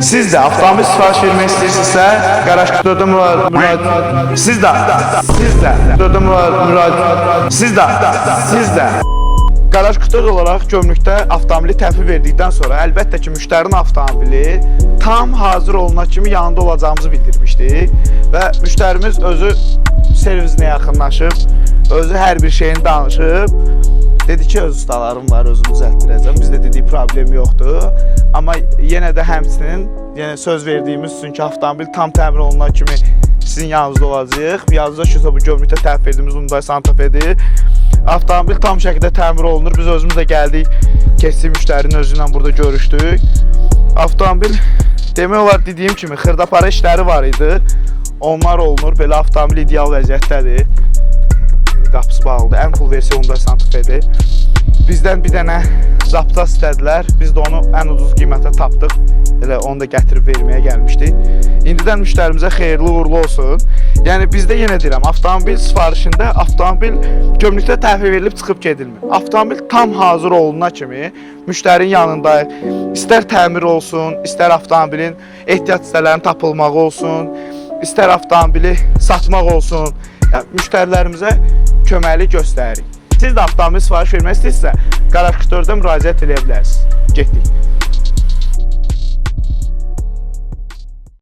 Siz də avtomobil sifariş vermək istəyirsinizsə, qaraj kutuda müraciət. Siz də Qaraj kutuda olaraq gömrükdə avtomobili təhvil verdikdən sonra əlbəttə ki, müştərinin avtomobili tam hazır oluna kimi yanında olacağımızı bildirmişdik və müştərimiz özü servisinə yaxınlaşıb, özü hər bir şeyini danışıb. Dedi ki, öz ustalarım var, özümü düzəltdirəcəm. Bizdə dediyi problem yoxdur. Amma yenə də həmçinin söz verdiyimiz üçün ki, avtomobil tam təmir olunan kimi sizin yanınızda olacaq. Yazıca ki, bu gömrükdə təhvil verdiyimiz Hyundai Santa Fe'dir. Avtomobil tam şəkildə təmir olunur. Biz özümüz də gəldik, keçdik müştərinin özü ilə burada görüşdük. Avtomobil demək olar dediyim kimi xırdapara işləri var idi. Onlar olunur. Belə avtomobil ideal vəziyyətdədir. Qapısı bağlıdır. Ən full versiya Hyundai Santa Fe'dir. Bizdən bir dənə zapta istədilər. Biz də onu ən ucuz qiymətə tapdıq. Elə onu da gətirib verməyə gəlmişdik. İndidən müştərimizə xeyirli uğurlu olsun. Yəni bizdə yenə deyirəm, avtomobil sifarişində avtomobil gömrükdə təhvil verilib çıxıb gedilmir. Avtomobil tam hazır olunana kimi müştərinin yanındayıq. İstər təmir olsun, istər avtomobilin ehtiyac hissələrinin tapılmağı olsun, istər avtomobili satmaq olsun. Yəni, müştərilərimizə köməklik göstəririk. Siz də avtomobil sifariş vermək istəyirsinizsə, qaraj kutuda müraciət edə bilərsiniz. Getdik.